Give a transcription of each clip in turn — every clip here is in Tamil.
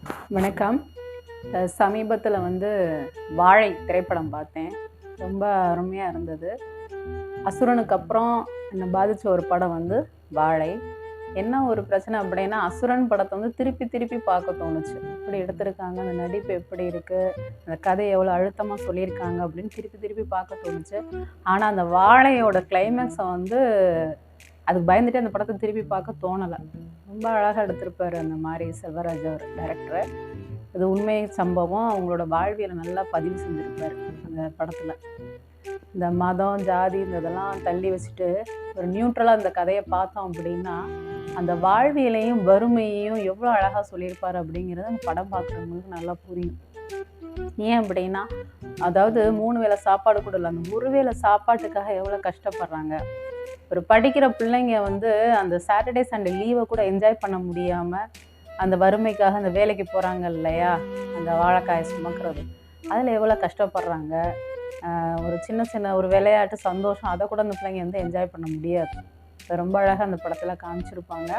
வணக்கம். சமீபத்தில் வாழை திரைப்படம் பார்த்தேன். ரொம்ப அருமையாக இருந்தது. அசுரனுக்கு அப்புறம் என்னை பாதித்த ஒரு படம் வாழை. என்ன ஒரு பிரச்சனை அப்படின்னா, அசுரன் படத்தை திருப்பி திருப்பி பார்க்க தோணுச்சு. எப்படி எடுத்திருக்காங்க, அந்த நடிப்பு எப்படி இருக்குது, அந்த கதை எவ்வளோ அழுத்தமாக சொல்லியிருக்காங்க அப்படின்னு திருப்பி திருப்பி பார்க்க தோணுச்சு. ஆனால் அந்த வாழையோட கிளைமேக்ஸை அதுக்கு பயந்துட்டு அந்த படத்தை திருப்பி பார்க்க தோணலை. ரொம்ப அழகாக எடுத்திருப்பார் அந்த மாதிரி செல்வராஜ் அவர் டைரக்டர். இது உண்மை சம்பவம், அவங்களோட வாழ்வியலை நல்லா பதிவு செஞ்சுருப்பார் அந்த படத்தில். இந்த மதம் ஜாதி இதெல்லாம் தள்ளி வச்சுட்டு ஒரு நியூட்ரலாக அந்த கதையை பார்த்தோம் அப்படின்னா, அந்த வாழ்வியலையும் வறுமையையும் எவ்வளோ அழகாக சொல்லியிருப்பார் அப்படிங்கிறது அந்த படம் பார்க்குறவங்களுக்கு நல்லா புரியும். ஏன் அப்படின்னா, அதாவது 3 வேளை சாப்பாடு கூட இல்லை, அந்த ஒரு வேளை சாப்பாட்டுக்காக எவ்வளோ கஷ்டப்படுறாங்க. ஒரு படிக்கிற பிள்ளைங்க அந்த சாட்டர்டே சண்டே லீவை கூட என்ஜாய் பண்ண முடியாமல் அந்த வறுமைக்காக அந்த வேலைக்கு போகிறாங்க இல்லையா, அந்த வாழைக்காயை சுமக்கிறது, அதில் எவ்வளோ கஷ்டப்படுறாங்க. ஒரு சின்ன சின்ன ஒரு விளையாட்டு சந்தோஷம், அதை கூட அந்த பிள்ளைங்க என்ஜாய் பண்ண முடியாது. ரொம்ப அழகாக அந்த படத்தில் காமிச்சிருப்பாங்க.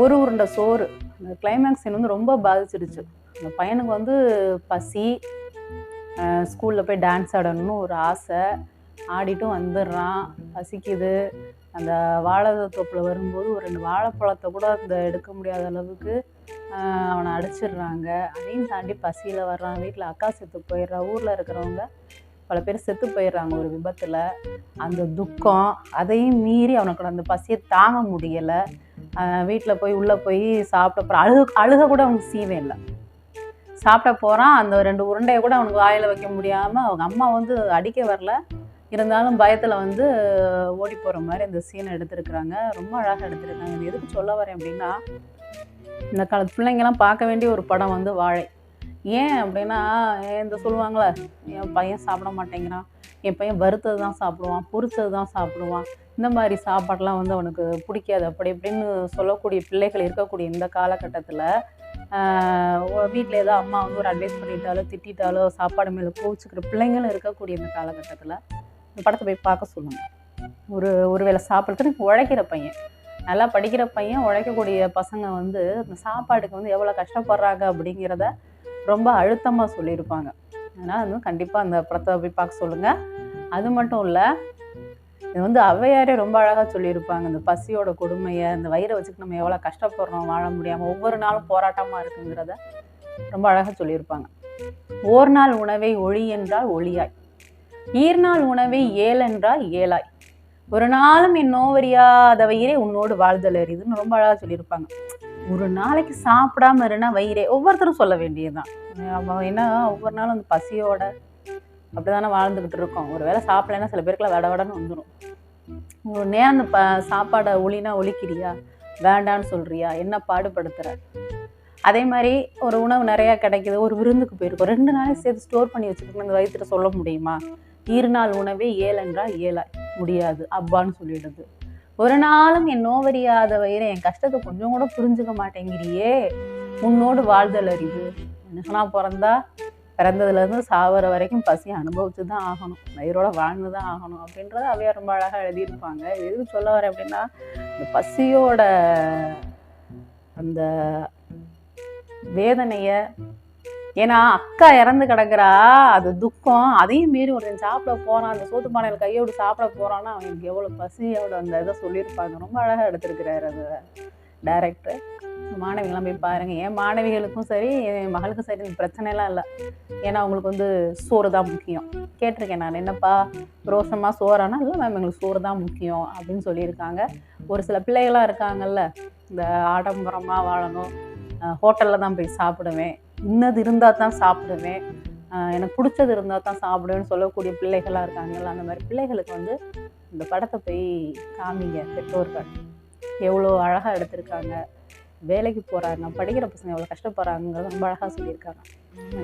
ஒரு உருண்டை சோறு, அந்த கிளைமேக்ஸ் ரொம்ப பாதிச்சிருச்சு. அந்த பையனுக்கு பசி, ஸ்கூலில் போய் டான்ஸ் ஆடணும்னு ஒரு ஆசை, ஆடிட்டும் வந்துடுறான், பசிக்குது. அந்த வாழை தோப்பில் வரும்போது ஒரு 2 வாழைப்பழத்தை கூட எடுக்க முடியாத அளவுக்கு அவனை அடிச்சிடுறாங்க. அதையும் தாண்டி பசியில் வர்றான். வீட்டில் அக்கா செத்து போயிடுறா, ஊரில் இருக்கிறவங்க பல பேர் செத்து போயிடுறாங்க ஒரு விபத்தில். அந்த துக்கம், அதையும் மீறி அவனுக்கு அந்த பசியை தாங்க முடியலை. வீட்டில் போய் உள்ளே போய் சாப்பிட்ட அப்புறம் அழுக கூட அவனுக்கு சீவே இல்லை. சாப்பிட போகிறான், அந்த 2 உருண்டையை கூட அவனுக்கு வாயில் வைக்க முடியாமல் அவங்க அம்மா அடிக்க வரல, இருந்தாலும் பயத்தில் ஓடி போகிற மாதிரி அந்த சீனை எடுத்திருக்கிறாங்க. ரொம்ப அழகாக எடுத்திருக்காங்க. இது எதுக்கு சொல்ல வரேன் அப்படின்னா, இந்த காலத்து பிள்ளைங்கள்லாம் பார்க்க வேண்டிய ஒரு படம் வாழை. ஏன் அப்படின்னா, இந்த சொல்லுவாங்களே, என் பையன் சாப்பிட மாட்டேங்கிறான், என் பையன் வறுத்தது தான் சாப்பிடுவான், பொரிச்சது தான் சாப்பிடுவான், இந்த மாதிரி சாப்பாடெலாம் அவனுக்கு பிடிக்காது, அப்படி இப்படின்னு சொல்லக்கூடிய பிள்ளைகள் இருக்கக்கூடிய இந்த காலகட்டத்தில் வீட்டில் ஏதோ அம்மா ஒரு அட்வைஸ் பண்ணிட்டாலோ திட்டாலோ சாப்பாடு மேலே கோவிச்சுக்கிற பிள்ளைங்களும் இருக்கக்கூடிய இந்த காலகட்டத்தில் இந்த படத்தை போய் பார்க்க சொல்லுங்கள். ஒரு வேளை சாப்பிட்றதுக்கு உழைக்கிற பையன், நல்லா படிக்கிற பையன், உழைக்கக்கூடிய பசங்க அந்த சாப்பாட்டுக்கு எவ்வளோ கஷ்டப்படுறாங்க அப்படிங்கிறத ரொம்ப அழுத்தமாக சொல்லியிருப்பாங்க. அதனால் கண்டிப்பாக அந்த படத்தை போய் பார்க்க சொல்லுங்கள். அது மட்டும் இல்லை, இது ஔவையாரே ரொம்ப அழகாக சொல்லியிருப்பாங்க. இந்த பசியோட கொடுமையை, இந்த வயிறை வச்சுட்டு நம்ம எவ்வளோ கஷ்டப்படுறோம், வாழ முடியாமல் ஒவ்வொரு நாளும் போராட்டமாக இருக்குங்கிறத ரொம்ப அழகாக சொல்லியிருப்பாங்க. ஓர் நாள் உணவை ஒளி என்றால் ஒளியாய், ஈர்நாள் உணவை ஏழென்றால் ஏழாய், ஒரு நாளும் என் நோவறியாத வயிறே உன்னோடு வாழ்தல் அறிதுன்னு ரொம்ப அழகாக சொல்லியிருப்பாங்க. ஒரு நாளைக்கு சாப்பிடாம இருந்தா வயிறே, ஒவ்வொருத்தரும் சொல்ல வேண்டியதுதான். ஏன்னா ஒவ்வொரு நாளும் அந்த பசியோட அப்படிதானே வாழ்ந்துக்கிட்டு இருக்கோம். ஒரு வேளை சாப்பிடலைன்னா சில பேருக்குலாம் வடன்னு வந்துடும். ஒரு நேரம் அந்த சாப்பாடை ஒளினா ஒழிக்கிறியா, வேண்டான்னு சொல்றியா, என்ன பாடுபடுத்துற. அதே மாதிரி ஒரு உணவு நிறையா கிடைக்கிது, ஒரு விருந்துக்கு போயிருக்கோம், 2 நாளைக்கு சேர்த்து ஸ்டோர் பண்ணி வச்சுக்கணும், அந்த வயிற்றுல சொல்ல முடியுமா? ஈர்நாள் உணவே ஏழென்றால் ஏழாய், முடியாது, அப்பான்னு சொல்லிடுது. ஒரு நாளும் என் நோவறியாத வயிறை, என் கஷ்டத்தை கொஞ்சம் கூட புரிஞ்சுக்க மாட்டேங்கிறியே, உன்னோடு வாழ்தல் அறிவு. மனுஷனா பிறந்ததுலேருந்து சாவர வரைக்கும் பசி அனுபவிச்சு தான் ஆகணும், வயிறோட வாழ்ந்து தான் ஆகணும் அப்படின்றத அவையார் ரொம்ப அழகாக எழுதியிருப்பாங்க. இது எதுக்கு சொல்ல வரேன் அப்படின்னா, இந்த பசியோட அந்த வேதனையை, ஏன்னா அக்கா இறந்து கிடக்குறா, அது துக்கம், அதையும் மீறி ஒருத்தன் சாப்பிட போகிறான், அந்த சோத்து பானையில் கையோடு சாப்பிட போகிறான்னா அவனுக்கு எவ்வளோ பசியோட அந்த இதை சொல்லியிருப்பாங்க. ரொம்ப அழகாக எடுத்திருக்கிறாரு அந்த டைரக்டர். மாணவிகள்லாம் போய் பாருங்கள். என் மாணவிகளுக்கும் சரி, என் மகளுக்கும் சரி இந்த பிரச்சனைலாம் இல்லை. ஏன்னா அவங்களுக்கு சோறு தான் முக்கியம். கேட்டிருக்கேன் நான், என்னப்பா ரோசமாக சோறானா, இல்லை மேம் எங்களுக்கு சோறு தான் முக்கியம் அப்படின்னு சொல்லியிருக்காங்க. ஒரு சில பிள்ளைகளாக இருக்காங்கல்ல, இந்த ஆடம்பரமாக வாழணும், ஹோட்டலில் தான் போய் சாப்பிடுவேன், இன்னது இருந்தால் தான் சாப்பிடுவேன், எனக்கு பிடிச்சது இருந்தால் தான் சாப்பிடுவேன்னு சொல்லக்கூடிய பிள்ளைகளாக இருக்காங்கல்ல, அந்த மாதிரி பிள்ளைகளுக்கு இந்த படத்தை போய் காமிங்க. பெற்றோர்கள் எவ்வளோ அழகாக எடுத்திருக்காங்க. வேலைக்கு போகிறாங்க, படிக்கிற பசங்க எவ்வளோ கஷ்டப்படுறாங்கிறத ரொம்ப அழகாக சொல்லியிருக்காங்க.